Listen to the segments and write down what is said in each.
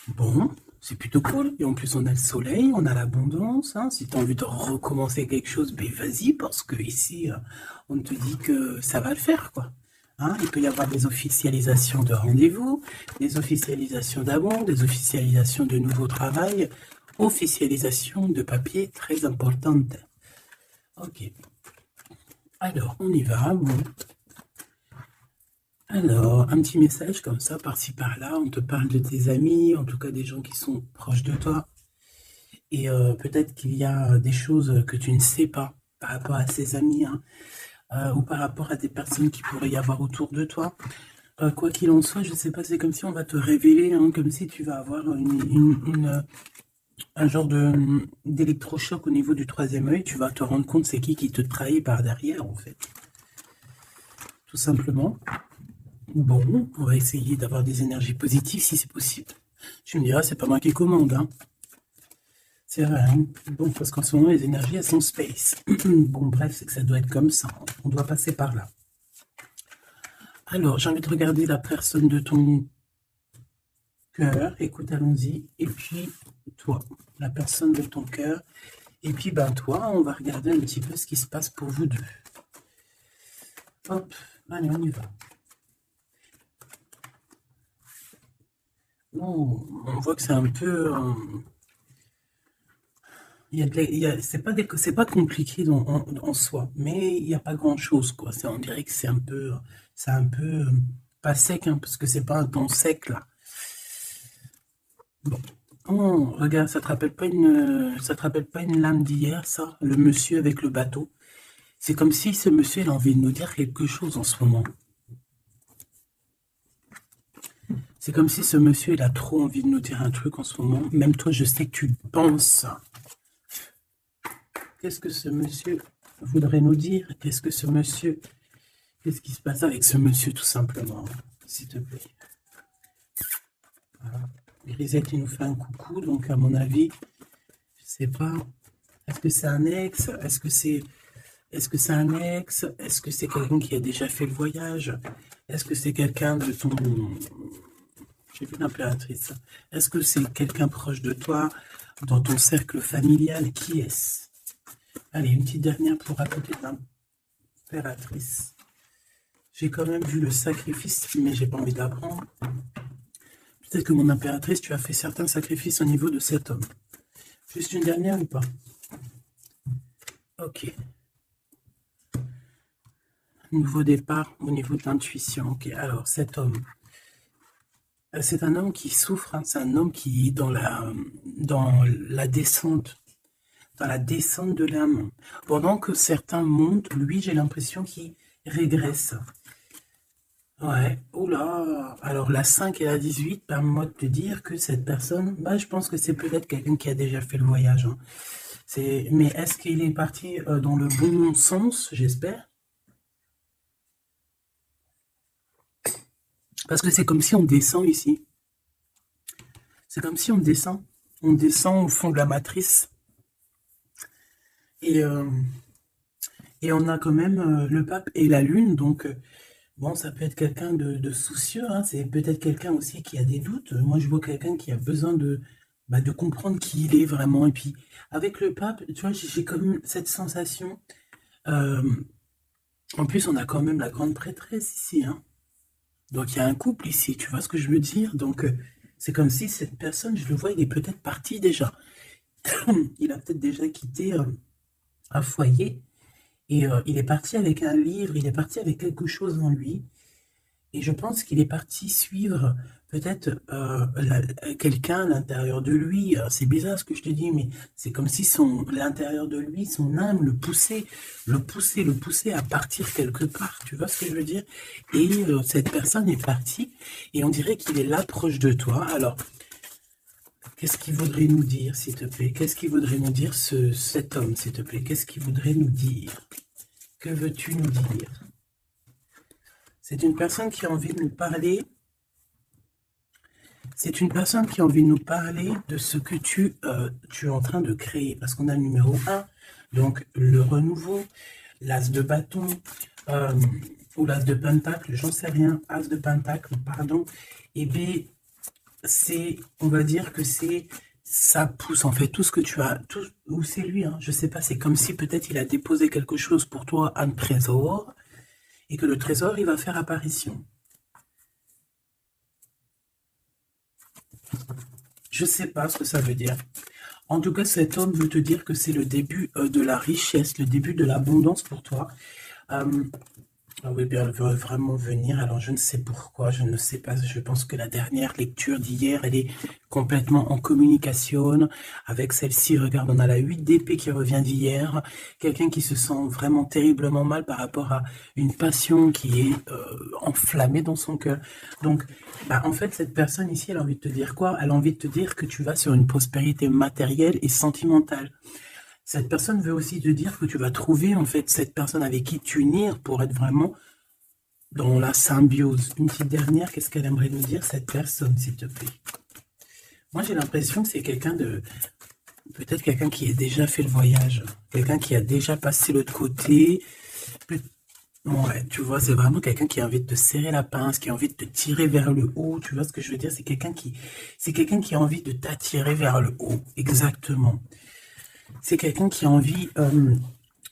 Bon, c'est plutôt cool. Et en plus, on a le soleil, on a l'abondance. Hein. Si tu as envie de recommencer quelque chose, ben vas-y, parce que ici, on te dit que ça va le faire, quoi. Hein, il peut y avoir des officialisations de rendez-vous, des officialisations d'abond, des officialisations de nouveau travail, officialisation de papier très importante. Ok. Alors, on y va. Bon. Alors, un petit message comme ça, par-ci, par-là. On te parle de tes amis, en tout cas des gens qui sont proches de toi. Et peut-être qu'il y a des choses que tu ne sais pas par rapport à ces amis, hein, ou par rapport à des personnes qui pourraient y avoir autour de toi. Quoi qu'il en soit, je ne sais pas, c'est comme si on va te révéler, hein, comme si tu vas avoir un genre d'électrochoc au niveau du troisième œil. Tu vas te rendre compte c'est qui te trahit par derrière, en fait. Tout simplement. Bon, on va essayer d'avoir des énergies positives si c'est possible. Tu me diras, c'est pas moi qui commande, hein. C'est vrai, hein. Bon, parce qu'en ce moment, les énergies, elles sont space. Bon, bref, c'est que ça doit être comme ça. On doit passer par là. Alors, j'ai envie de regarder la personne de ton cœur. Écoute, allons-y. Et puis, toi, la personne de ton cœur. Et puis, ben, toi, on va regarder un petit peu ce qui se passe pour vous deux. Hop, allez, on y va. Oh, on voit que c'est un peu... c'est pas compliqué en soi, mais il n'y a pas grand-chose, quoi. On dirait que c'est un peu pas sec, hein, parce que c'est pas un temps sec, là. Bon. Oh, regarde, ça te rappelle pas une lame d'hier, ça? Le monsieur avec le bateau. C'est comme si ce monsieur il a envie de nous dire quelque chose en ce moment. C'est comme si ce monsieur, il a trop envie de nous dire un truc en ce moment. Même toi, je sais que tu penses. Qu'est-ce que ce monsieur voudrait nous dire? Qu'est-ce qui se passe avec ce monsieur, tout simplement? S'il te plaît. Voilà. Grisette, il nous fait un coucou, donc à mon avis, je sais pas. Est-ce que c'est un ex? Est-ce que c'est un ex? Est-ce que c'est quelqu'un qui a déjà fait le voyage? Est-ce que c'est quelqu'un de ton... J'ai vu l'impératrice. Est-ce que c'est quelqu'un proche de toi, dans ton cercle familial? Qui est-ce? Allez, une petite dernière pour raconter l'impératrice. J'ai quand même vu le sacrifice, mais j'ai pas envie d'apprendre. Peut-être que mon impératrice, tu as fait certains sacrifices au niveau de cet homme. Juste une dernière ou pas? Ok. Nouveau départ au niveau de l'intuition. Ok, alors cet homme. C'est un homme qui souffre, hein. C'est un homme qui est dans la descente. Dans la descente de l'âme. Pendant que certains montent, lui, j'ai l'impression qu'il régresse. Ouais, oula. Alors la 5 et la 18, permets-moi de te dire que cette personne, bah, je pense que c'est peut-être quelqu'un qui a déjà fait le voyage, hein. Mais est-ce qu'il est parti dans le bon sens, j'espère? Parce que c'est comme si on descend ici. C'est comme si on descend. On descend au fond de la matrice. Et, euh, et on a quand même le pape et la lune, donc bon, ça peut être quelqu'un de soucieux, hein. C'est peut-être quelqu'un aussi qui a des doutes. Moi, je vois quelqu'un qui a besoin de comprendre qui il est vraiment. Et puis, avec le pape, tu vois, j'ai comme cette sensation. euh, En plus, on a quand même la grande prêtresse ici, hein. Donc, il y a un couple ici, tu vois ce que je veux dire? Donc, c'est comme si cette personne, je le vois, il est peut-être parti déjà. Il a peut-être déjà quitté un foyer. Et il est parti avec un livre, il est parti avec quelque chose en lui. Et je pense qu'il est parti suivre peut-être quelqu'un à l'intérieur de lui. C'est bizarre ce que je te dis, mais c'est comme si l'intérieur de lui, son âme le poussait à partir quelque part. Tu vois ce que je veux dire? Et cette personne est partie, et on dirait qu'il est là proche de toi. Alors, qu'est-ce qu'il voudrait nous dire, s'il te plaît? Qu'est-ce qu'il voudrait nous dire, cet homme, s'il te plaît? Qu'est-ce qu'il voudrait nous dire? Que veux-tu nous dire? C'est une personne qui a envie de nous parler. C'est une personne qui a envie de nous parler de ce que tu es en train de créer. Parce qu'on a le numéro 1, donc le renouveau, l'as de bâton, ou l'as de pentacle, j'en sais rien, as de pentacle, pardon. Et B, on va dire que ça pousse en fait tout ce que tu as, tout, ou c'est lui, hein, je sais pas, c'est comme si peut-être il a déposé quelque chose pour toi, un trésor, et que le trésor, il va faire apparition. Je sais pas ce que ça veut dire. En tout cas, cet homme veut te dire que c'est le début de la richesse, le début de l'abondance pour toi. Euh, Ah oui, bien, elle veut vraiment venir. Alors, je ne sais pourquoi, je ne sais pas. Je pense que la dernière lecture d'hier, elle est complètement en communication avec celle-ci. Regarde, on a la 8 d'épée qui revient d'hier. Quelqu'un qui se sent vraiment terriblement mal par rapport à une passion qui est enflammée dans son cœur. Donc, bah, en fait, cette personne ici, elle a envie de te dire quoi? Elle a envie de te dire que tu vas sur une prospérité matérielle et sentimentale. Cette personne veut aussi te dire que tu vas trouver en fait cette personne avec qui t'unir pour être vraiment dans la symbiose. Une petite dernière, qu'est-ce qu'elle aimerait nous dire, cette personne, s'il te plaît? Moi, j'ai l'impression que c'est quelqu'un de... Peut-être quelqu'un qui a déjà fait le voyage. Quelqu'un qui a déjà passé l'autre côté. Ouais, tu vois, c'est vraiment quelqu'un qui a envie de te serrer la pince, qui a envie de te tirer vers le haut. Tu vois ce que je veux dire? C'est quelqu'un qui a envie de t'attirer vers le haut. Exactement. C'est quelqu'un qui a envie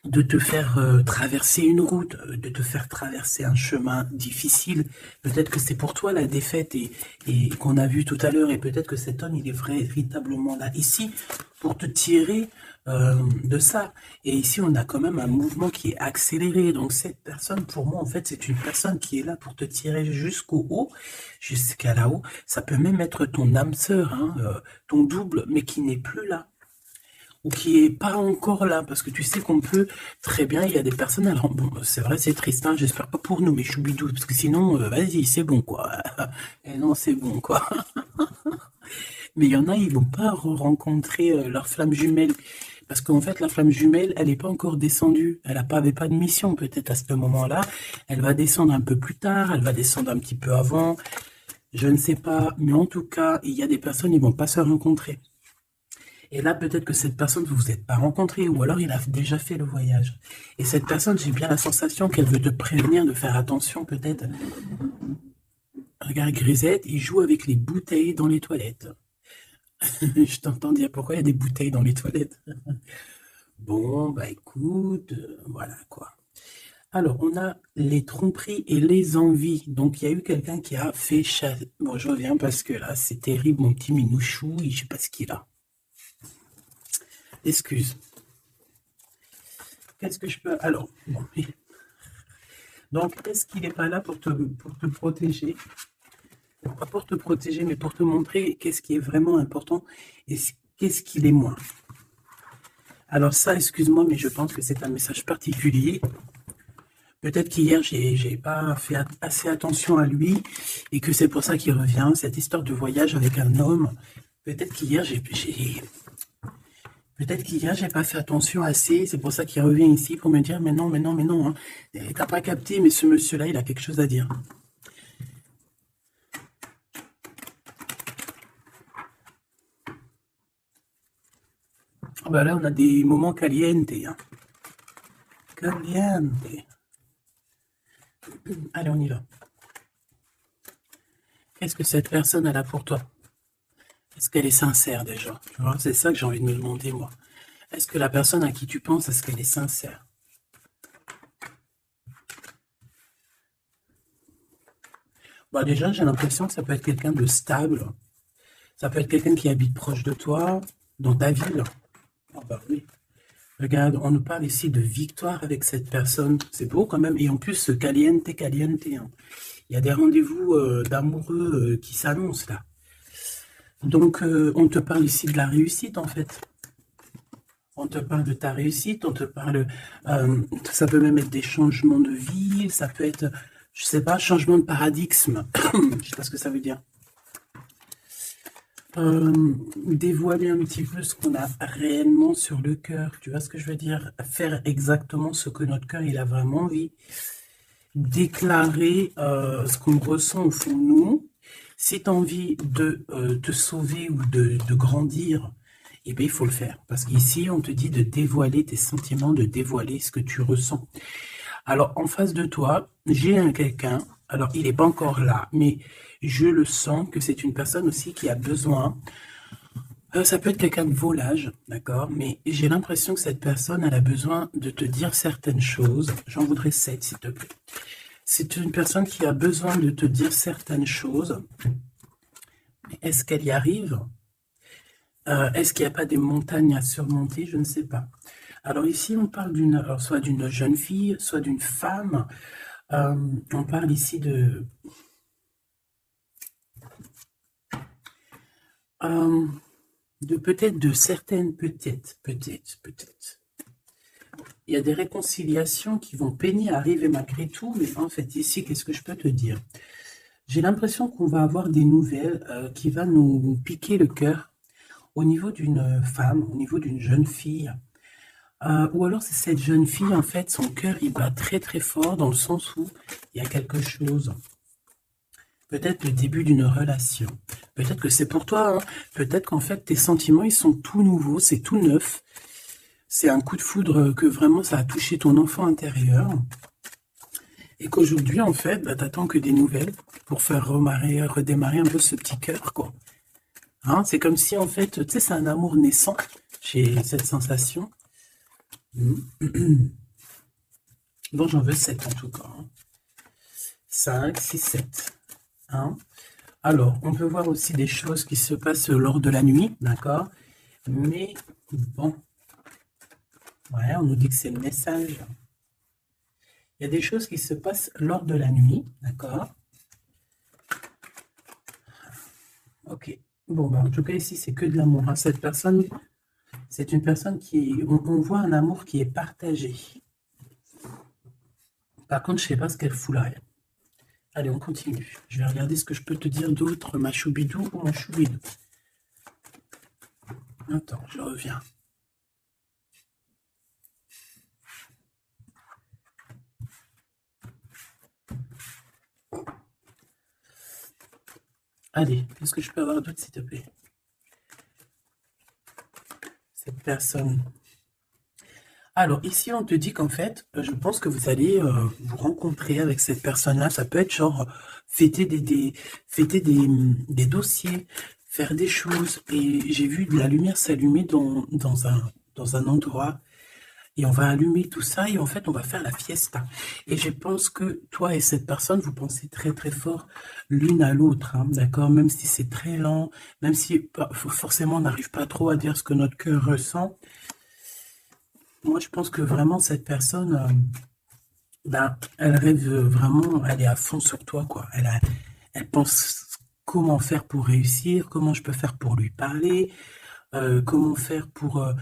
de te faire traverser une route, de te faire traverser un chemin difficile. Peut-être que c'est pour toi la défaite et qu'on a vu tout à l'heure, et peut-être que cet homme, il est véritablement là, ici, pour te tirer de ça. Et ici, on a quand même un mouvement qui est accéléré. Donc cette personne, pour moi, en fait, c'est une personne qui est là pour te tirer jusqu'au haut, jusqu'à là-haut. Ça peut même être ton âme sœur, hein, ton double, mais qui n'est plus là ou qui est pas encore là, parce que tu sais qu'on peut très bien, il y a des personnes, alors bon, c'est vrai, c'est triste, hein, j'espère pas pour nous, mais choubidou, parce que sinon, vas-y, c'est bon, quoi. Et non, c'est bon, quoi. Mais il y en a, ils vont pas rencontrer leur flamme jumelle, parce qu'en fait, la flamme jumelle, elle n'est pas encore descendue, avait pas de mission, peut-être à ce moment-là, elle va descendre un peu plus tard, elle va descendre un petit peu avant, je ne sais pas, mais en tout cas, il y a des personnes, ils vont pas se rencontrer. Et là, peut-être que cette personne, vous vous êtes pas rencontré, ou alors il a déjà fait le voyage. Et cette personne, j'ai bien la sensation qu'elle veut te prévenir de faire attention, peut-être. Regarde, Grisette, il joue avec les bouteilles dans les toilettes. Je t'entends dire pourquoi il y a des bouteilles dans les toilettes. Bon, bah écoute, voilà quoi. Alors, on a les tromperies et les envies. Donc, il y a eu quelqu'un qui a fait chasser. Bon, je reviens parce que là, c'est terrible, mon petit minouchou, je sais pas ce qu'il a. Excuse. Qu'est-ce que je peux... Alors, bon, donc, est-ce qu'il n'est pas là pour te protéger? Pas pour te protéger, mais pour te montrer qu'est-ce qui est vraiment important et qu'est-ce qui l'est moins. Alors ça, excuse-moi, mais je pense que c'est un message particulier. Peut-être qu'hier, j'ai pas fait assez attention à lui et que c'est pour ça qu'il revient, cette histoire de voyage avec un homme. Peut-être qu'hier, Peut-être qu'hier, j'ai pas fait attention assez, c'est pour ça qu'il revient ici pour me dire, mais non, hein. T'as pas capté, mais ce monsieur-là, il a quelque chose à dire. Ah bah là, on a des moments caliente, hein. Caliente. Allez, on y va. Qu'est-ce que cette personne a pour toi? Est-ce qu'elle est sincère déjà? Tu vois, c'est ça que j'ai envie de me demander, moi. Est-ce que la personne à qui tu penses, est-ce qu'elle est sincère? Bah déjà, j'ai l'impression que ça peut être quelqu'un de stable. Ça peut être quelqu'un qui habite proche de toi, dans ta ville. Ah bah oui. Regarde, on nous parle ici de victoire avec cette personne. C'est beau quand même. Et en plus, caliente, caliente, hein. Il y a des rendez-vous d'amoureux qui s'annoncent là. Donc, on te parle ici de la réussite en fait. On te parle de ta réussite, on te parle... ça peut même être des changements de vie, ça peut être, je sais pas, changement de paradigme. Je sais pas ce que ça veut dire. Dévoiler un petit peu ce qu'on a réellement sur le cœur. Tu vois ce que je veux dire? Faire exactement ce que notre cœur il a vraiment envie. Déclarer ce qu'on ressent au fond de nous. Si tu as envie de te sauver ou de grandir, eh bien, il faut le faire. Parce qu'ici, on te dit de dévoiler tes sentiments, de dévoiler ce que tu ressens. Alors, en face de toi, j'ai quelqu'un Alors, il n'est pas encore là, mais je le sens que c'est une personne aussi qui a besoin. Ça peut être quelqu'un de vos âge, d'accord, mais j'ai l'impression que cette personne, elle a besoin de te dire certaines choses. J'en voudrais 7, s'il te plaît. C'est une personne qui a besoin de te dire certaines choses. Est-ce qu'elle y arrive? Est-ce qu'il n'y a pas des montagnes à surmonter? Je ne sais pas. Alors ici, on parle soit d'une jeune fille, soit d'une femme. On parle ici peut-être de certaines, peut-être. Il y a des réconciliations qui vont peiner à arriver malgré tout, mais en fait, ici, qu'est-ce que je peux te dire? J'ai l'impression qu'on va avoir des nouvelles qui vont nous piquer le cœur au niveau d'une femme, au niveau d'une jeune fille. Ou alors c'est cette jeune fille, en fait, son cœur, il bat très très fort dans le sens où il y a quelque chose. Peut-être le début d'une relation. Peut-être que c'est pour toi. Hein. Peut-être qu'en fait, tes sentiments, ils sont tout nouveaux, c'est tout neuf. C'est un coup de foudre que vraiment, ça a touché ton enfant intérieur. Et qu'aujourd'hui, en fait, bah, t'attends que des nouvelles pour faire redémarrer un peu ce petit cœur, quoi. Hein, c'est comme si, en fait, tu sais, c'est un amour naissant. J'ai cette sensation. Bon, j'en veux 7 en tout cas. Hein. 5, 6, 7. Hein. Alors, on peut voir aussi des choses qui se passent lors de la nuit, d'accord? Mais, bon. Ouais, on nous dit que c'est le message. Il y a des choses qui se passent lors de la nuit, d'accord? Ok. Bon, bah, en tout cas, ici, c'est que de l'amour. Hein. Cette personne, c'est une personne qui... On voit un amour qui est partagé. Par contre, je ne sais pas ce qu'elle fout là. Allez, on continue. Je vais regarder ce que je peux te dire d'autre, ma choubidou ou mon choubidou. Attends, je reviens. Allez, qu'est-ce que je peux avoir d'autre, s'il te plaît? Cette personne. Alors, ici, on te dit qu'en fait, je pense que vous allez vous rencontrer avec cette personne-là. Ça peut être genre fêter des dossiers, faire des choses. Et j'ai vu de la lumière s'allumer dans un endroit. Et on va allumer tout ça et en fait, on va faire la fiesta. Et je pense que toi et cette personne, vous pensez très très fort l'une à l'autre, hein, d'accord? Même si c'est très lent, même si forcément on n'arrive pas trop à dire ce que notre cœur ressent. Moi, je pense que vraiment cette personne, ben, elle rêve vraiment, elle est à fond sur toi, quoi. Elle pense comment faire pour réussir, comment je peux faire pour lui parler, comment faire pour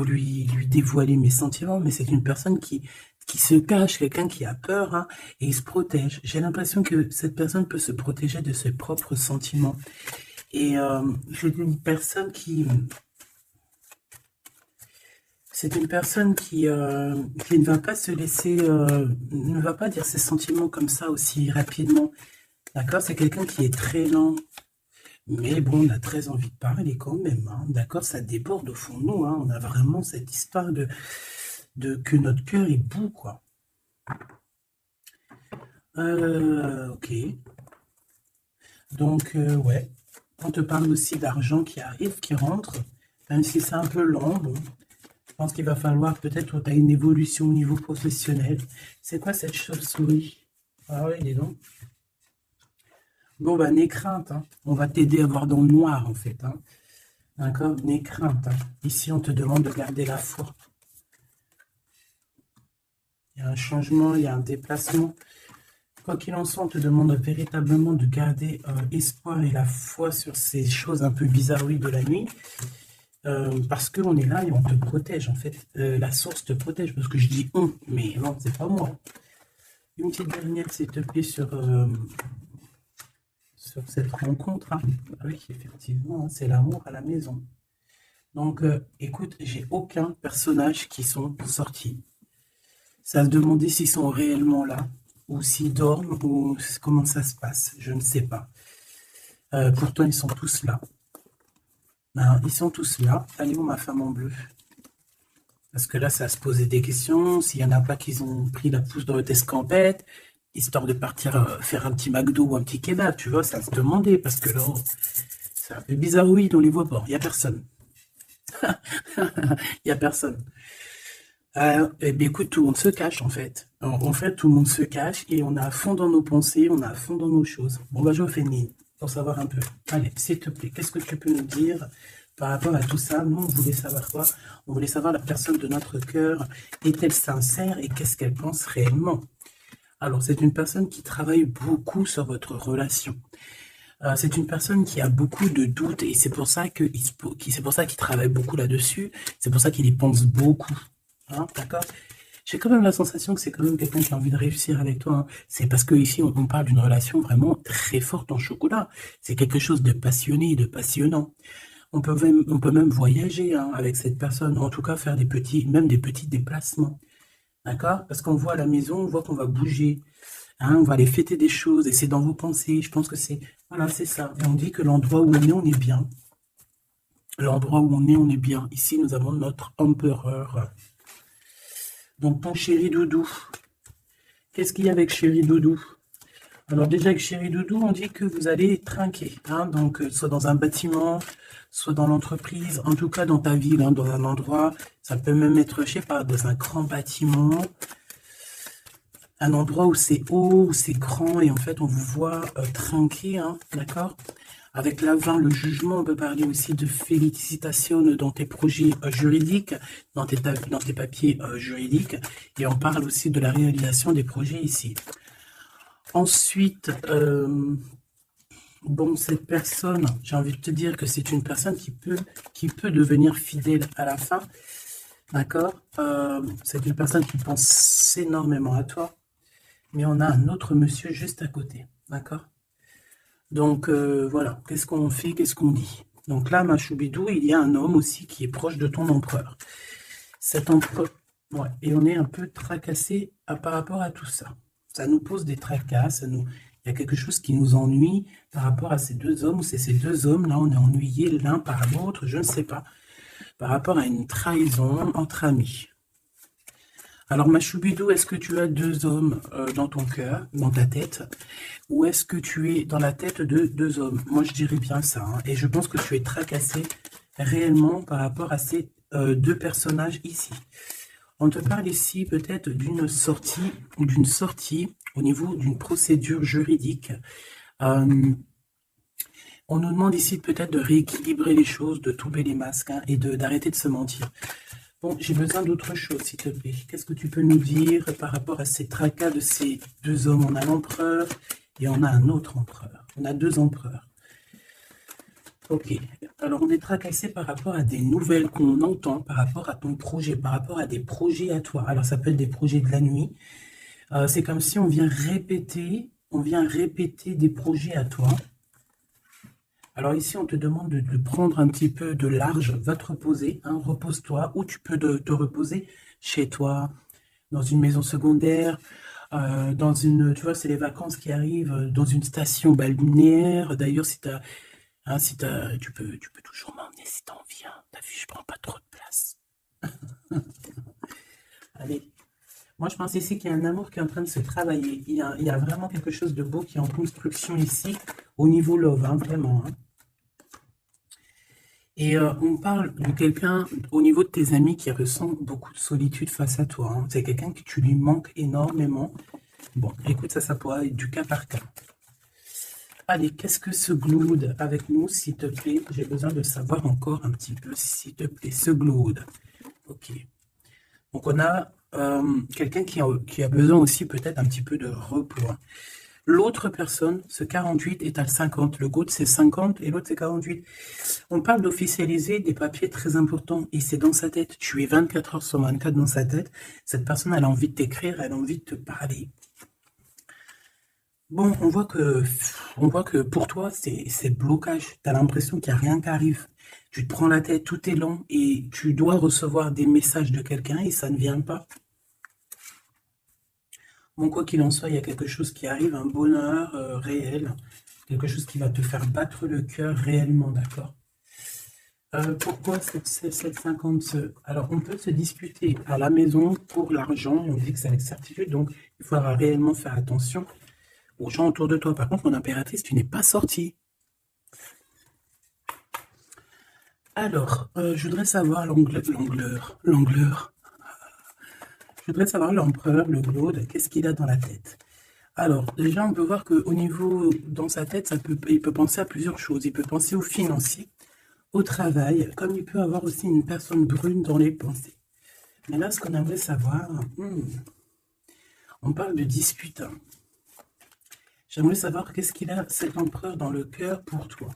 lui dévoiler mes sentiments, mais c'est une personne qui se cache, quelqu'un qui a peur, hein, et il se protège. J'ai l'impression que cette personne peut se protéger de ses propres sentiments. Et c'est une personne c'est une personne qui ne va pas se laisser, ne va pas dire ses sentiments comme ça aussi rapidement. D'accord? C'est quelqu'un qui est très lent. Mais bon, on a très envie de parler quand même. Hein. D'accord? Ça déborde au fond de nous. Hein. On a vraiment cette histoire de que notre cœur est bout, quoi. Ok. Donc, ouais. On te parle aussi d'argent qui arrive, qui rentre. Même si c'est un peu lent, bon. Je pense qu'il va falloir peut-être que tu as une évolution au niveau professionnel. C'est quoi cette chauve-souris? Ah oui, dis donc. Bon, bah, n'aie crainte. Hein. On va t'aider à voir dans le noir, en fait. Hein. D'accord? N'aie crainte. Hein. Ici, on te demande de garder la foi. Il y a un changement, il y a un déplacement. Quoi qu'il en soit, on te demande véritablement de garder espoir et la foi sur ces choses un peu bizarroïdes de la nuit. Parce qu'on est là et on te protège, en fait. La source te protège, parce que je dis on, mais non, c'est pas moi. Une petite dernière, s'il te plaît, sur cette rencontre. Hein. Ah oui, effectivement, hein, c'est l'amour à la maison. Donc, écoute, j'ai aucun personnage qui sont sortis. Ça se demander s'ils sont réellement là, ou s'ils dorment, ou comment ça se passe. Je ne sais pas. Pourtant, ils sont tous là. Ben, ils sont tous là. Allez où ma femme en bleu? Parce que là, ça se posait des questions. S'il y en a pas qui ont pris la pousse dans votre escampette, histoire de partir faire un petit McDo ou un petit kebab, tu vois, ça se demandait, parce que là, c'est un peu bizarroïde, on les voit pas, il n'y a personne. Il n'y a personne. Eh bien, écoute, tout le monde se cache, en fait. En fait, tout le monde se cache et on est à fond dans nos pensées, on est à fond dans nos choses. Bon, bah, je fais une pour savoir un peu. Allez, s'il te plaît, qu'est-ce que tu peux nous dire par rapport à tout ça? Nous, on voulait savoir quoi? On voulait savoir la personne de notre cœur. Est-elle sincère et qu'est-ce qu'elle pense réellement? Alors, c'est une personne qui travaille beaucoup sur votre relation. C'est une personne qui a beaucoup de doutes et c'est pour ça qu'il travaille beaucoup là-dessus. C'est pour ça qu'il y pense beaucoup. Hein, d'accord? J'ai quand même la sensation que c'est quand même quelqu'un qui a envie de réussir avec toi. Hein. C'est parce que ici on parle d'une relation vraiment très forte en chocolat. C'est quelque chose de passionné, de passionnant. On peut même voyager hein, avec cette personne. En tout cas, faire même des petits déplacements. D'accord? Parce qu'on voit à la maison, on voit qu'on va bouger. Hein, on va aller fêter des choses et c'est dans vos pensées. Je pense que voilà, c'est ça. Et on dit que l'endroit où on est bien. L'endroit où on est bien. Ici, nous avons notre empereur. Donc, ton chéri doudou. Qu'est-ce qu'il y a avec chéri doudou? Alors, déjà, avec chéri doudou, on dit que vous allez trinquer. Hein, donc, soit dans un bâtiment, soit dans l'entreprise, en tout cas dans ta ville, hein, dans un endroit. Ça peut même être, je sais pas, dans un grand bâtiment. Un endroit où c'est haut, où c'est grand, et en fait, on vous voit trinquer, hein, d'accord? Avec l'avant, le jugement, on peut parler aussi de félicitations dans tes projets juridiques, dans tes papiers juridiques, et on parle aussi de la réalisation des projets ici. Ensuite, bon, cette personne, j'ai envie de te dire que c'est une personne qui peut devenir fidèle à la fin, d'accord? C'est une personne qui pense énormément à toi, mais on a un autre monsieur juste à côté, d'accord? Donc voilà, qu'est-ce qu'on fait, qu'est-ce qu'on dit? Donc là, ma choubidou, il y a un homme aussi qui est proche de ton empereur. Cet empereur, ouais, et on est un peu tracassé par rapport à tout ça. Ça nous pose des tracas, il y a quelque chose qui nous ennuie par rapport à ces deux hommes, ou c'est ces deux hommes, là on est ennuyés l'un par l'autre, je ne sais pas, par rapport à une trahison entre amis. Alors, ma choubidou, est-ce que tu as deux hommes dans ton cœur, dans ta tête, ou est-ce que tu es dans la tête de deux hommes? Moi, je dirais bien ça, hein, et je pense que tu es tracassé réellement par rapport à ces deux personnages ici. On te parle ici peut-être d'une sortie au niveau d'une procédure juridique. On nous demande ici peut-être de rééquilibrer les choses, de tomber les masques hein, et d'arrêter de se mentir. Bon, j'ai besoin d'autre chose, s'il te plaît. Qu'est-ce que tu peux nous dire par rapport à ces tracas de ces deux hommes? On a l'empereur et on a un autre empereur. On a deux empereurs. Ok. Alors, on est tracassé par rapport à des nouvelles qu'on entend, par rapport à ton projet, par rapport à des projets à toi. Alors, ça peut être des projets de la nuit. C'est comme si on vient répéter des projets à toi. Alors ici, on te demande de prendre un petit peu de large, va te reposer, hein, repose-toi, ou tu peux te reposer chez toi, dans une maison secondaire, dans une, tu vois, c'est les vacances qui arrivent, dans une station balnéaire. D'ailleurs, tu peux toujours m'emmener si t'en viens. T'as vu, je prends pas trop de place. Allez. Moi, je pense ici qu'il y a un amour qui est en train de se travailler. Il y a vraiment quelque chose de beau qui est en construction ici, au niveau love, hein, vraiment. Hein. Et on parle de quelqu'un au niveau de tes amis qui ressent beaucoup de solitude face à toi. Hein. C'est quelqu'un que tu lui manques énormément. Bon, écoute, ça pourra être du cas par cas. Allez, qu'est-ce que ce Glood avec nous, s'il te plaît? J'ai besoin de savoir encore un petit peu, s'il te plaît, ce Glood. Ok. Donc, on a quelqu'un qui a besoin aussi peut-être un petit peu de repos. Hein. L'autre personne, ce 48 est à 50. Le GOAT, c'est 50 et l'autre, c'est 48. On parle d'officialiser des papiers très importants et c'est dans sa tête. Tu es 24 heures sur 24 dans sa tête. Cette personne, elle a envie de t'écrire, elle a envie de te parler. Bon, on voit que pour toi, c'est blocage. Tu as l'impression qu'il n'y a rien qui arrive. Tu te prends la tête, tout est lent et tu dois recevoir des messages de quelqu'un et ça ne vient pas. Bon, quoi qu'il en soit, il y a quelque chose qui arrive, un bonheur réel, quelque chose qui va te faire battre le cœur réellement, d'accord? Pourquoi cette 50? Alors, on peut se disputer à la maison pour l'argent, et on dit que c'est avec certitude, donc il faudra réellement faire attention aux gens autour de toi. Par contre, mon impératrice, tu n'es pas sortie. Alors, je voudrais savoir l'angleur. Je voudrais savoir l'empereur, le Claude, qu'est-ce qu'il a dans la tête? Alors, déjà, on peut voir qu'au niveau, dans sa tête, il peut penser à plusieurs choses. Il peut penser au financier, au travail, comme il peut avoir aussi une personne brune dans les pensées. Mais là, ce qu'on aimerait savoir, on parle de dispute. J'aimerais savoir qu'est-ce qu'il a, cet empereur, dans le cœur pour toi.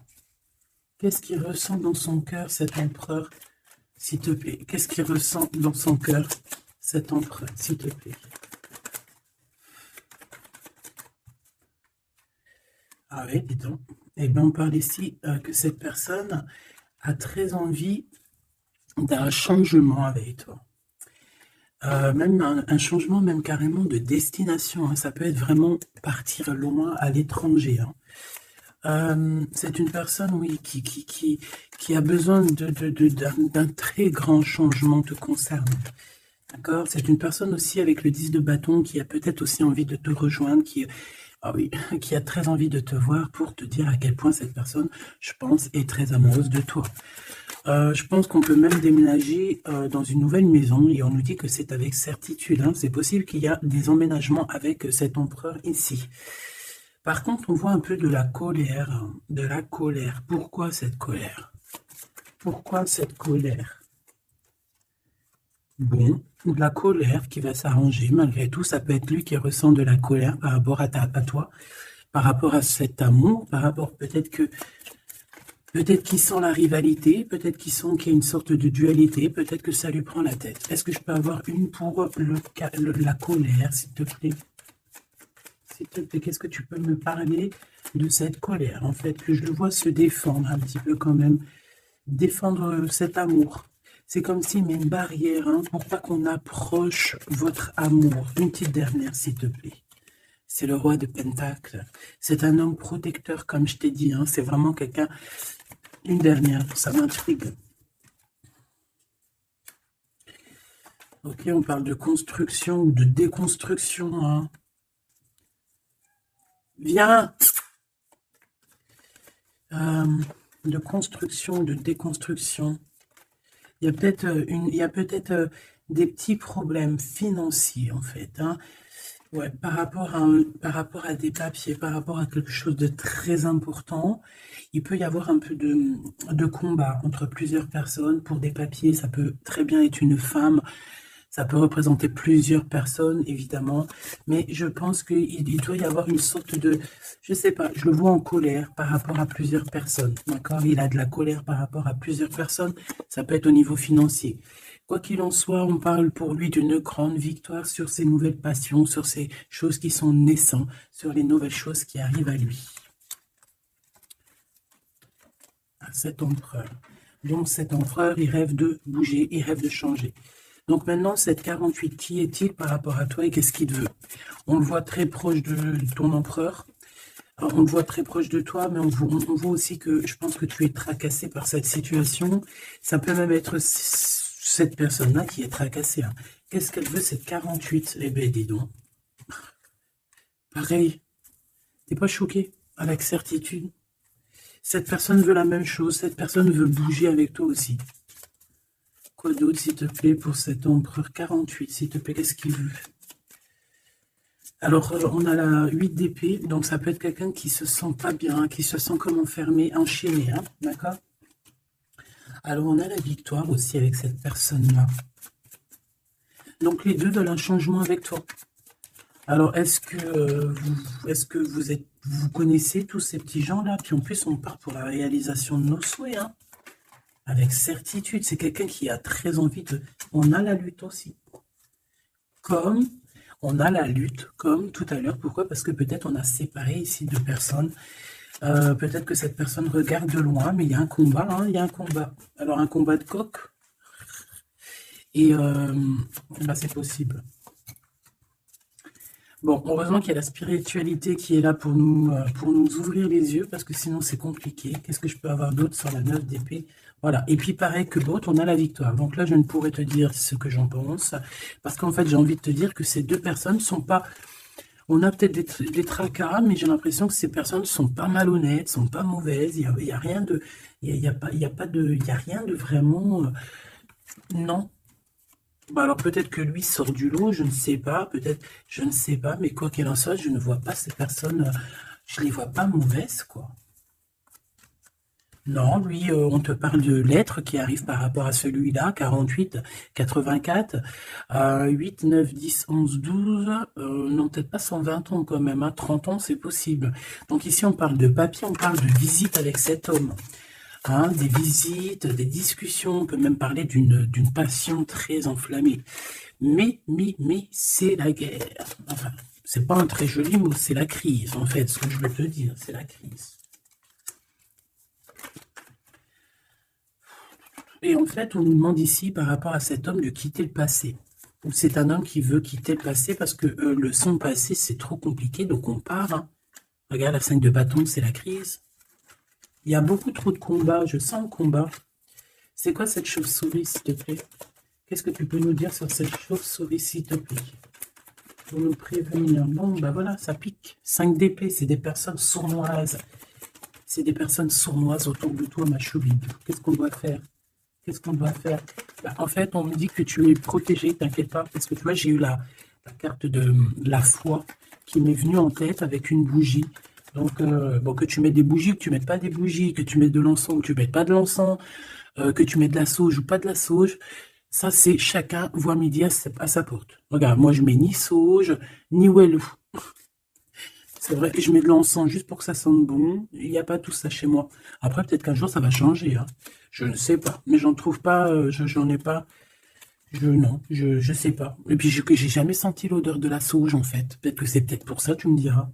Qu'est-ce qu'il ressent dans son cœur, cet empereur, s'il te plaît? Qu'est-ce qu'il ressent dans son cœur, cet empereur, s'il te plaît? Ah oui, dis donc. Eh bien, on parle ici que cette personne a très envie d'un changement avec toi. Même un changement, même carrément de destination. Hein. Ça peut être vraiment partir loin à l'étranger. Hein. C'est une personne, oui, qui a besoin d'un très grand changement te concernant. D'accord? C'est une personne aussi avec le 10 de bâton qui a peut-être aussi envie de te rejoindre, ah oui, qui a très envie de te voir pour te dire à quel point cette personne, je pense, est très amoureuse de toi. Je pense qu'on peut même déménager dans une nouvelle maison et on nous dit que c'est avec certitude. Hein. C'est possible qu'il y a des emménagements avec cet empereur ici. Par contre, on voit un peu de la colère. Hein, de la colère. Pourquoi cette colère? Pourquoi cette colère? Bon, de la colère qui va s'arranger malgré tout. Ça peut être lui qui ressent de la colère par rapport à toi, par rapport à cet amour, par rapport peut-être qu'il sent la rivalité, peut-être qu'il sent qu'il y a une sorte de dualité, peut-être que ça lui prend la tête. Est-ce que je peux avoir une pour la colère, s'il te plaît? S'il te plaît, qu'est-ce que tu peux me parler de cette colère? En fait, que je le vois se défendre un petit peu quand même. Défendre cet amour. C'est comme s'il met une barrière hein, pour pas qu'on approche votre amour. Une petite dernière, s'il te plaît. C'est le roi de Pentacle. C'est un homme protecteur, comme je t'ai dit. Hein. C'est vraiment quelqu'un... Une dernière, ça m'intrigue. Ok, on parle de construction ou de déconstruction. Hein. Viens de construction, de déconstruction. Il y a peut-être des petits problèmes financiers, en fait. Hein. Ouais, par rapport à des papiers, par rapport à quelque chose de très important, il peut y avoir un peu de combat entre plusieurs personnes pour des papiers. Ça peut très bien être une femme, ça peut représenter plusieurs personnes, évidemment, mais je pense qu'il doit y avoir une sorte de, je sais pas, je le vois en colère par rapport à plusieurs personnes, d'accord? Il a de la colère par rapport à plusieurs personnes, ça peut être au niveau financier. Quoi qu'il en soit, on parle pour lui d'une grande victoire sur ses nouvelles passions, sur ces choses qui sont naissantes, sur les nouvelles choses qui arrivent à lui. À cet empereur. Donc cet empereur, il rêve de bouger, il rêve de changer. Donc maintenant, cette 48, qui est-il par rapport à toi et qu'est-ce qu'il veut? On le voit très proche de ton empereur. Alors, on le voit très proche de toi, mais on voit aussi que je pense que tu es tracassé par cette situation. Ça peut même être cette personne-là qui est tracassée. Hein. Qu'est-ce qu'elle veut, cette 48? Eh bien, dis donc. Pareil. T'es pas choqué? Avec certitude. Cette personne veut la même chose. Cette personne veut bouger avec toi aussi. Quoi d'autre, s'il te plaît, pour cet empereur 48, s'il te plaît, qu'est-ce qu'il veut? Alors, on a la 8 d'épée, donc ça peut être quelqu'un qui se sent pas bien, qui se sent comme enfermé, enchaîné, hein, d'accord? Alors, on a la victoire aussi avec cette personne-là. Donc, les deux veulent un changement avec toi. Alors, est-ce que vous connaissez tous ces petits gens-là? Puis en plus, on part pour la réalisation de nos souhaits, hein? Avec certitude, c'est quelqu'un qui a très envie de... On a la lutte aussi. Comme on a la lutte, comme tout à l'heure. Pourquoi? Parce que peut-être on a séparé ici deux personnes. Peut-être que cette personne regarde de loin, mais il y a un combat, hein, il y a un combat. Alors un combat de coq. Et bah, c'est possible. Bon, heureusement qu'il y a la spiritualité qui est là pour nous ouvrir les yeux, parce que sinon c'est compliqué. Qu'est-ce que je peux avoir d'autre sur la 9 d'épée? Voilà. Et puis pareil que l'autre, on a la victoire. Donc là, je ne pourrais te dire ce que j'en pense, parce qu'en fait, j'ai envie de te dire que ces deux personnes sont pas... On a peut-être des tracas, mais j'ai l'impression que ces personnes sont pas malhonnêtes, sont pas mauvaises. Il y a rien de... Il y a pas, il y a pas de... Il y a rien de vraiment... non. Bah alors peut-être que lui sort du lot, je ne sais pas, peut-être, je ne sais pas, mais quoi qu'il en soit, je ne vois pas ces personnes, je les vois pas mauvaises, quoi. Non, lui, on te parle de l'être qui arrive par rapport à celui-là, 48, 84, 8, 9, 10, 11, 12, non, peut-être pas 120 ans quand même, hein, 30 ans, c'est possible. Donc ici, on parle de papier, on parle de visite avec cet homme. Hein, des visites, des discussions, on peut même parler d'une passion très enflammée. Mais, c'est la guerre. Enfin, c'est pas un très joli mot, c'est la crise, en fait, ce que je veux te dire, c'est la crise. Et en fait, on nous demande ici, par rapport à cet homme, de quitter le passé. Ou c'est un homme qui veut quitter le passé parce que le son passé, c'est trop compliqué, donc on part. Hein. Regarde, la 5 de bâton, c'est la crise. Il y a beaucoup trop de combats, je sens le combat. C'est quoi cette chauve-souris, s'il te plaît? Qu'est-ce que tu peux nous dire sur cette chauve-souris, s'il te plaît? Pour nous prévenir. Bon, ben voilà, ça pique. 5 d'épée, c'est des personnes sournoises. C'est des personnes sournoises autour de toi, ma choubi. Qu'est-ce qu'on doit faire? Qu'est-ce qu'on doit faire? Ben, en fait, on me dit que tu es protégé, t'inquiète pas, parce que tu vois, j'ai eu la carte de la foi qui m'est venue en tête avec une bougie. Donc, bon, que tu mets des bougies, que tu ne mettes pas des bougies, que tu mets de l'encens ou que tu ne mettes pas de l'encens, que tu mets de la sauge ou pas de la sauge, ça, c'est chacun voit midi à sa porte. Regarde, moi, je mets ni sauge, ni wellou. C'est vrai que je mets de l'encens juste pour que ça sente bon. Il n'y a pas tout ça chez moi. Après, peut-être qu'un jour, ça va changer. Hein. Je ne sais pas. Mais j'en trouve pas, j'en ai pas. Non, je sais pas. Et puis, j'ai jamais senti l'odeur de la sauge, en fait. Peut-être que c'est peut-être pour ça, tu me diras.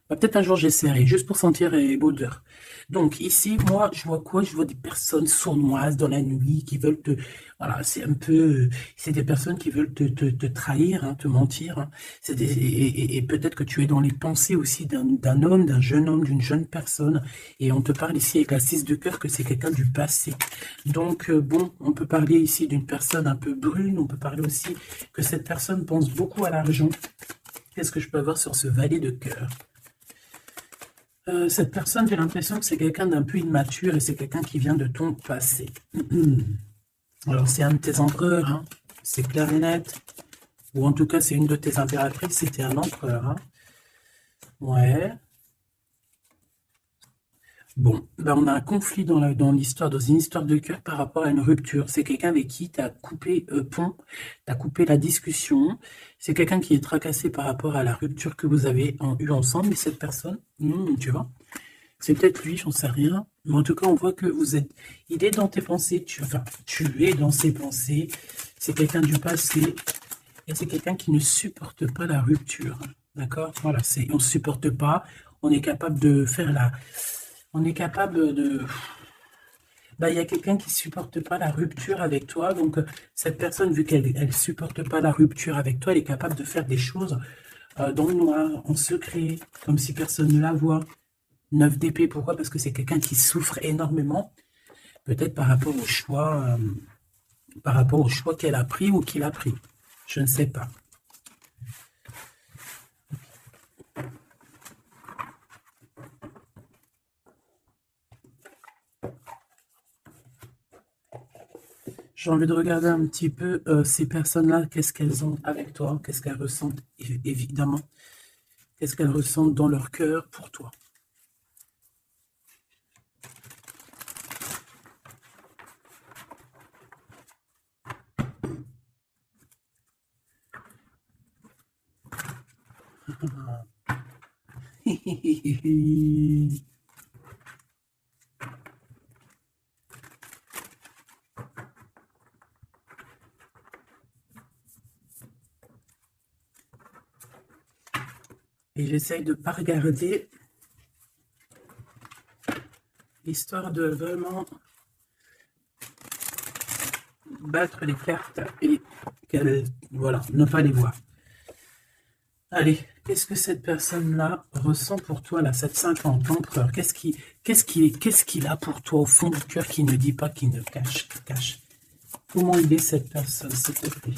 Bah, peut-être un jour j'essaierai, juste pour sentir l'odeur. Donc ici, moi, je vois quoi? Je vois des personnes sournoises dans la nuit qui veulent te... Voilà, c'est un peu... C'est des personnes qui veulent te trahir, hein, te mentir. Hein. Et peut-être que tu es dans les pensées aussi d'un homme, d'un jeune homme, d'une jeune personne. Et on te parle ici avec la 6 de cœur que c'est quelqu'un du passé. Donc, bon, on peut parler ici d'une personne un peu brune. On peut parler aussi que cette personne pense beaucoup à l'argent. Qu'est-ce que je peux avoir sur ce valet de cœur? Cette personne, j'ai l'impression que c'est quelqu'un d'un peu immature et c'est quelqu'un qui vient de ton passé. Alors, c'est un de tes empereurs, hein. C'est clair et net. Ou en tout cas, c'est une de tes impératrices, c'était un empereur. Hein. Ouais. Bon, ben on a un conflit dans l'histoire, dans une histoire de cœur par rapport à une rupture. C'est quelqu'un avec qui tu as coupé pont, tu as coupé la discussion. C'est quelqu'un qui est tracassé par rapport à la rupture que vous avez eue ensemble. Et cette personne, tu vois, c'est peut-être lui, j'en sais rien. Mais en tout cas, on voit que vous êtes... Il est dans tes pensées, tu es dans ses pensées. C'est quelqu'un du passé. Et c'est quelqu'un qui ne supporte pas la rupture. D'accord? Voilà, on ne supporte pas. On est capable de faire la... On est capable de... Bah, il y a quelqu'un qui supporte pas la rupture avec toi. Donc, cette personne, vu qu'elle ne supporte pas la rupture avec toi, elle est capable de faire des choses dans le noir, en secret, comme si personne ne la voit. 9 d'épée, pourquoi? Parce que c'est quelqu'un qui souffre énormément, peut-être par rapport au choix qu'elle a pris ou qu'il a pris. Je ne sais pas. J'ai envie de regarder un petit peu ces personnes-là, qu'est-ce qu'elles ont avec toi, qu'est-ce qu'elles ressentent, évidemment, qu'est-ce qu'elles ressentent dans leur cœur pour toi. Et j'essaye de ne pas regarder, histoire de vraiment battre les cartes et qu'elles, voilà, ne pas les voir. Allez, qu'est-ce que cette personne-là ressent pour toi, là, cette 50 empereur? Qu'est-ce qu'il a pour toi au fond du cœur qui ne dit pas, qui ne cache, qui cache? Comment il est cette personne, s'il te plaît?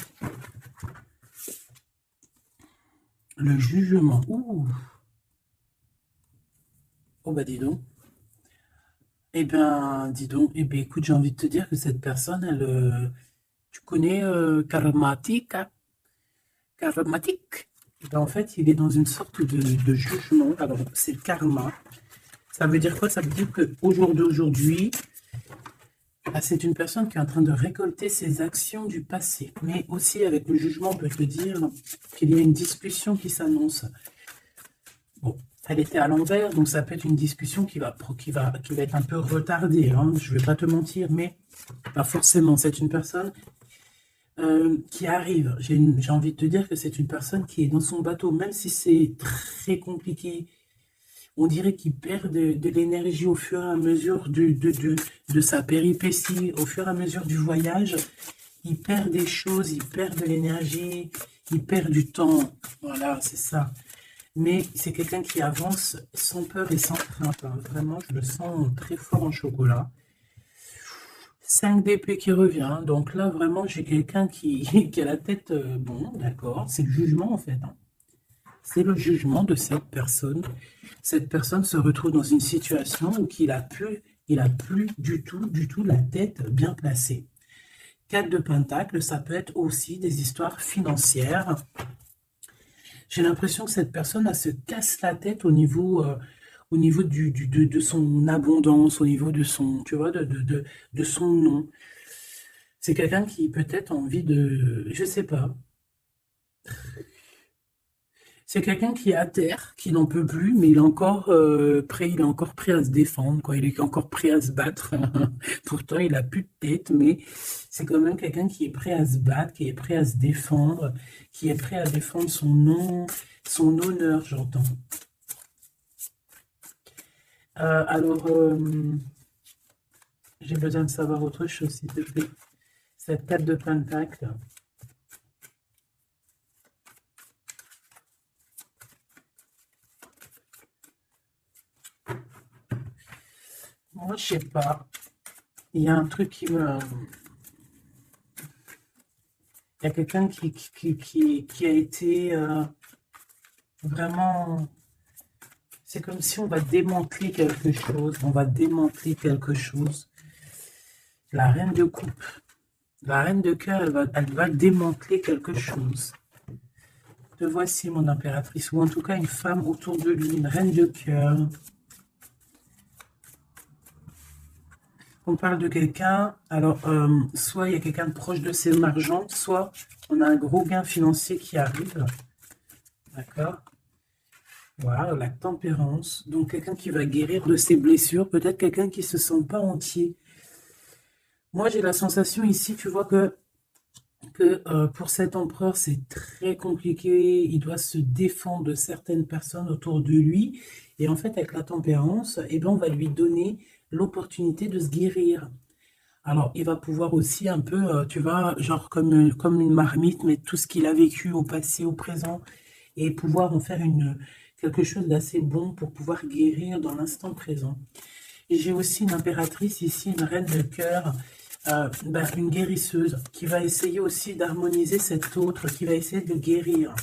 Le jugement. Ouh. Oh bah dis donc. Dis donc. Eh bien, écoute, j'ai envie de te dire que cette personne, tu connais karmatique, hein? Karmatique. Eh ben, en fait, il est dans une sorte de jugement. Alors, c'est le karma. Ça veut dire quoi? Ça veut dire qu'au jour d'aujourd'hui, c'est une personne qui est en train de récolter ses actions du passé. Mais aussi, avec le jugement, on peut te dire qu'il y a une discussion qui s'annonce. Bon, elle était à l'envers, donc ça peut être une discussion qui va être un peu retardée, hein, je ne vais pas te mentir, mais pas forcément. C'est une personne qui arrive. J'ai envie de te dire que c'est une personne qui est dans son bateau, même si c'est très compliqué. On dirait qu'il perd de l'énergie au fur et à mesure de sa péripétie, au fur et à mesure du voyage. Il perd des choses, il perd de l'énergie, il perd du temps. Voilà, c'est ça. Mais c'est quelqu'un qui avance sans peur et sans crainte, hein. Vraiment, je le sens très fort en chocolat. 5 d'épée qui revient. Donc là, vraiment, j'ai quelqu'un qui a la tête... bon, d'accord. C'est le jugement, en fait, hein. C'est le jugement de cette personne. Cette personne se retrouve dans une situation où il a plus du tout la tête bien placée. 4 de Pentacle, ça peut être aussi des histoires financières. J'ai l'impression que cette personne elle se casse la tête au niveau de son abondance, au niveau de son, tu vois, de son nom. C'est quelqu'un qui peut-être a envie de, je sais pas, c'est quelqu'un qui est à terre, qui n'en peut plus, mais il est encore prêt à se défendre, quoi. Il est encore prêt à se battre. Pourtant, il a plus de tête, mais c'est quand même quelqu'un qui est prêt à se battre, qui est prêt à se défendre, qui est prêt à défendre son nom, son honneur, j'entends. Alors, j'ai besoin de savoir autre chose, s'il te plaît. Cette 4 de Pentacle. Moi, je sais pas. Il y a un truc qui me... Il y a quelqu'un qui a été vraiment... C'est comme si on va démanteler quelque chose. On va démanteler quelque chose. La reine de coupe. La reine de cœur, elle va démanteler quelque chose. Te voici, mon impératrice. Ou en tout cas, une femme autour de lui. Une reine de cœur. On parle de quelqu'un, alors soit il y a quelqu'un de proche de ses margents, soit on a un gros gain financier qui arrive. D'accord? Voilà, la tempérance. Donc quelqu'un qui va guérir de ses blessures, peut-être quelqu'un qui ne se sent pas entier. Moi j'ai la sensation ici, tu vois que pour cet empereur c'est très compliqué, il doit se défendre de certaines personnes autour de lui. Et en fait avec la tempérance, eh ben, on va lui donner l'opportunité de se guérir. Alors, il va pouvoir aussi un peu, tu vois, genre comme une marmite, mettre tout ce qu'il a vécu au passé, au présent, et pouvoir en faire quelque chose d'assez bon pour pouvoir guérir dans l'instant présent. Et j'ai aussi une impératrice ici, une reine de cœur, une guérisseuse, qui va essayer aussi d'harmoniser cet autre, qui va essayer de le guérir.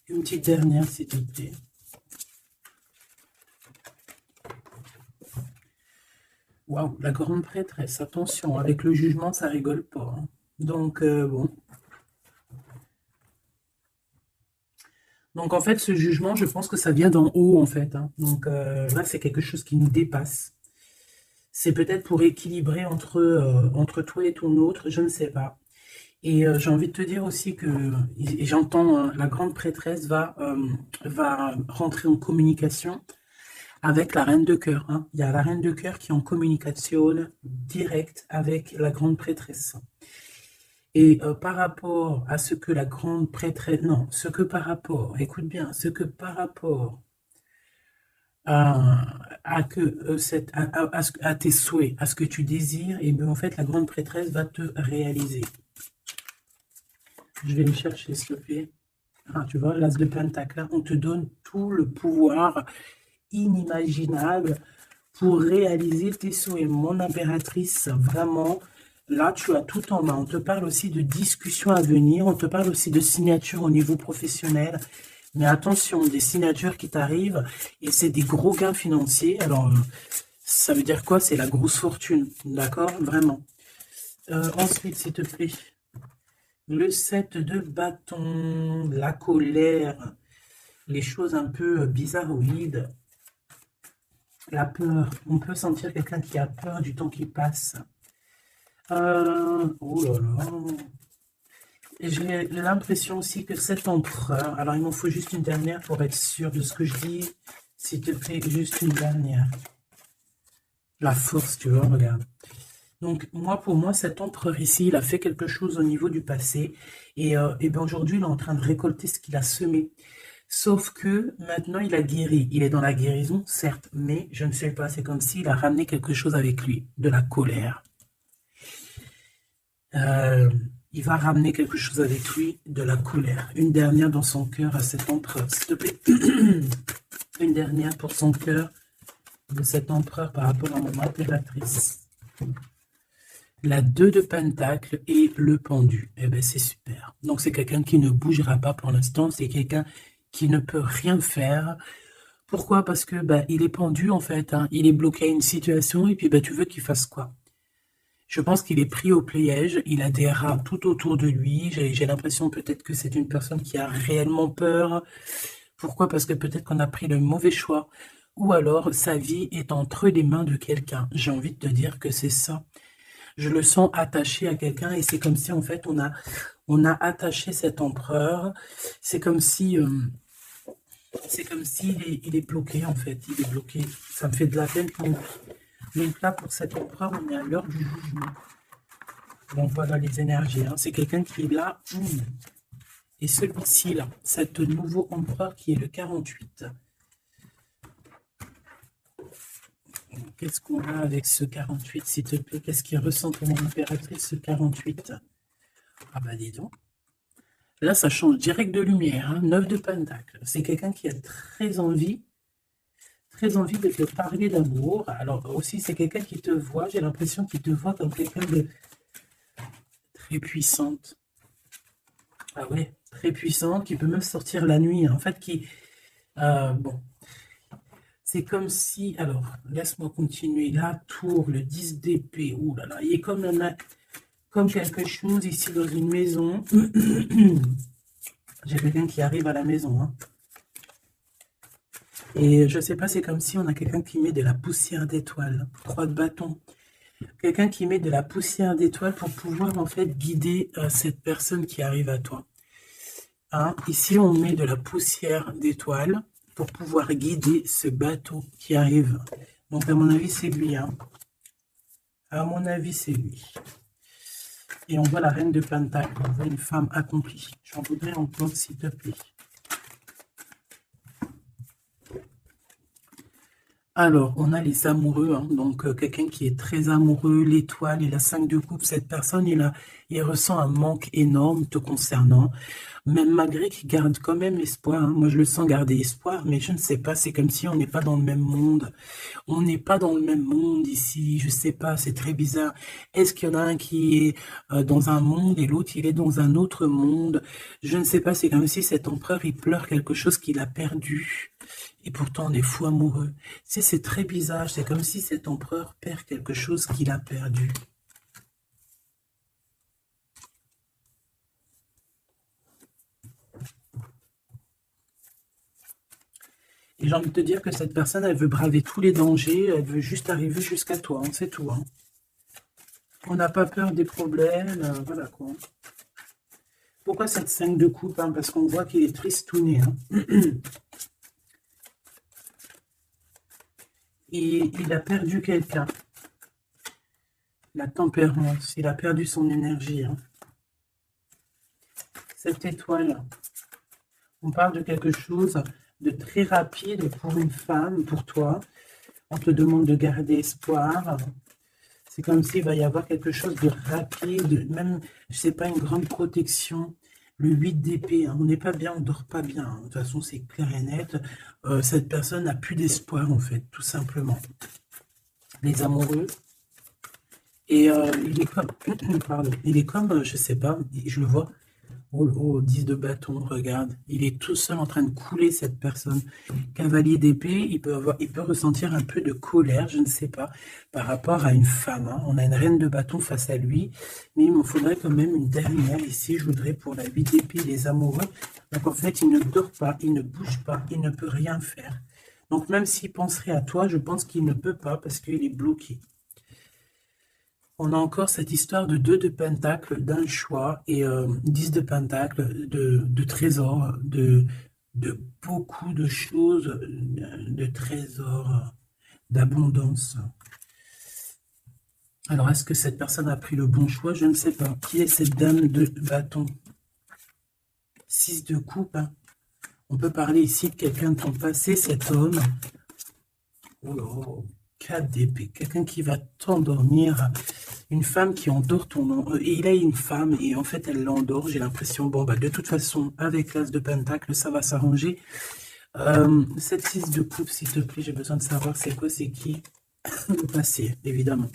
Une petite dernière, s'il te plaît. Waouh, la grande prêtresse, attention, avec le jugement, ça rigole pas, hein. Donc, bon. Donc, en fait, ce jugement, je pense que ça vient d'en haut, en fait, hein. Donc, là, c'est quelque chose qui nous dépasse. C'est peut-être pour équilibrer entre toi et ton autre, je ne sais pas. Et j'ai envie de te dire aussi que, et j'entends, la grande prêtresse va rentrer en communication avec la reine de cœur, hein. Il y a la reine de cœur qui est en communication directe avec la grande prêtresse. Et par rapport à ce que la grande prêtresse, non, ce que par rapport, écoute bien, ce que par rapport à que à tes souhaits, à ce que tu désires, et bien en fait la grande prêtresse va te réaliser. Je vais le chercher, s'il te plaît. Ah, tu vois, l'as de Pentacle, là, on te donne tout le pouvoir inimaginable pour réaliser tes souhaits. Mon impératrice, vraiment, là, tu as tout en main. On te parle aussi de discussions à venir, on te parle aussi de signatures au niveau professionnel. Mais attention, des signatures qui t'arrivent, et c'est des gros gains financiers. Alors, ça veut dire quoi? C'est la grosse fortune, d'accord? Vraiment. Ensuite, s'il te plaît, le 7 de bâton, la colère, les choses un peu bizarroïdes, la peur. On peut sentir quelqu'un qui a peur du temps qui passe. Oh là là. Et j'ai l'impression aussi que cet empereur, alors il m'en faut juste une dernière pour être sûr de ce que je dis. S'il te plaît, juste une dernière. La force, tu vois, regarde. Donc, moi, pour moi, cet empereur ici, il a fait quelque chose au niveau du passé. Et bien aujourd'hui, il est en train de récolter ce qu'il a semé. Sauf que maintenant, il a guéri. Il est dans la guérison, certes, mais je ne sais pas, c'est comme s'il a ramené quelque chose avec lui, de la colère. Il va ramener quelque chose avec lui, de la colère. Une dernière dans son cœur à cet empereur, s'il te plaît. Une dernière pour son cœur de cet empereur par rapport à mon impératrice. La 2 de Pentacle et le pendu. Eh bien, c'est super. Donc, c'est quelqu'un qui ne bougera pas pour l'instant. C'est quelqu'un qui ne peut rien faire. Pourquoi? Parce que il est pendu, en fait. Hein. Il est bloqué à une situation et puis tu veux qu'il fasse quoi? Je pense qu'il est pris au piège. Il a des rats tout autour de lui. J'ai l'impression peut-être que c'est une personne qui a réellement peur. Pourquoi? Parce que peut-être qu'on a pris le mauvais choix. Ou alors, sa vie est entre les mains de quelqu'un. J'ai envie de te dire que c'est ça. Je le sens attaché à quelqu'un et c'est comme si en fait on a attaché cet empereur. C'est comme si il est bloqué en fait. Il est bloqué. Ça me fait de la peine pour lui. Donc là pour cet empereur on est à l'heure du jugement. Donc voilà les énergies. Hein. C'est quelqu'un qui est là. Et celui-ci là, cet nouveau empereur qui est le 48. Qu'est-ce qu'on a avec ce 48, s'il te plaît? Qu'est-ce qu'il ressent pour mon impératrice, ce 48? Ah bah dis donc. Là, ça change direct de lumière. Hein. 9 de Pentacle. C'est quelqu'un qui a très envie de te parler d'amour. Alors aussi, c'est quelqu'un qui te voit. J'ai l'impression qu'il te voit comme quelqu'un de très puissante. Ah ouais, très puissante, qui peut même sortir la nuit. En fait, bon. C'est comme si, alors, laisse-moi continuer. La tour, le 10 d'épée, ouh là là, il est comme quelque chose ici dans une maison. J'ai quelqu'un qui arrive à la maison. Hein. Et je sais pas, c'est comme si on a quelqu'un qui met de la poussière d'étoiles. 3 de bâton. Quelqu'un qui met de la poussière d'étoiles pour pouvoir en fait guider cette personne qui arrive à toi. Hein. Ici, on met de la poussière d'étoiles pour pouvoir guider ce bateau qui arrive. Donc, à mon avis, c'est lui. Hein. À mon avis, c'est lui. Et on voit la reine de Pentacle. On voit une femme accomplie. J'en voudrais encore, s'il te plaît. Alors, on a les amoureux. Hein. Donc, quelqu'un qui est très amoureux, l'étoile et la 5 de coupe. Cette personne, il ressent un manque énorme te concernant. Même malgré qu'il garde quand même espoir, hein. Moi je le sens garder espoir, mais je ne sais pas, c'est comme si on n'est pas dans le même monde. On n'est pas dans le même monde ici, je sais pas, c'est très bizarre. Est-ce qu'il y en a un qui est dans un monde et l'autre il est dans un autre monde? Je ne sais pas, c'est comme si cet empereur il pleure quelque chose qu'il a perdu. Et pourtant on est fou amoureux. C'est très bizarre, c'est comme si cet empereur perd quelque chose qu'il a perdu. Et j'ai envie de te dire que cette personne, elle veut braver tous les dangers, elle veut juste arriver jusqu'à toi, hein, c'est tout. Hein. On n'a pas peur des problèmes, voilà quoi. Pourquoi cette 5 de coupe? Hein? Parce qu'on voit qu'il est tristouné. Hein. Et il a perdu quelqu'un. La tempérance, il a perdu son énergie. Hein. Cette étoile, on parle de quelque chose de très rapide pour une femme, pour toi. On te demande de garder espoir. C'est comme s'il va y avoir quelque chose de rapide, même, je sais pas, une grande protection. Le 8 d'épée, hein, on n'est pas bien, on dort pas bien, hein. De toute façon, c'est clair et net. Cette personne n'a plus d'espoir, en fait, tout simplement. Les amoureux. Et il est comme, pardon, il est comme, je sais pas, je le vois, oh, 10 de bâton, regarde, il est tout seul en train de couler cette personne. Cavalier d'épée, il peut ressentir un peu de colère, je ne sais pas, par rapport à une femme, hein. On a une reine de bâton face à lui, mais il me faudrait quand même une dernière ici, je voudrais pour la 8 d'épée, les amoureux. Donc en fait, il ne dort pas, il ne bouge pas, il ne peut rien faire. Donc même s'il penserait à toi, je pense qu'il ne peut pas parce qu'il est bloqué. On a encore cette histoire de 2 de pentacle, d'un choix, et 10 de pentacle, de trésors, de beaucoup de choses, de trésors, d'abondance. Alors, est-ce que cette personne a pris le bon choix? Je ne sais pas. Qui est cette dame de bâton? 6 de coupe, hein. On peut parler ici de quelqu'un de ton passé, cet homme. Oh là, 4 d'épée, quelqu'un qui va t'endormir. Une femme qui endort ton nom. Et il a une femme et en fait elle l'endort. J'ai l'impression, bon bah de toute façon, avec l'as de pentacle, ça va s'arranger. Cette 6 de coupe, s'il te plaît, j'ai besoin de savoir c'est quoi, c'est qui. Le passé, évidemment.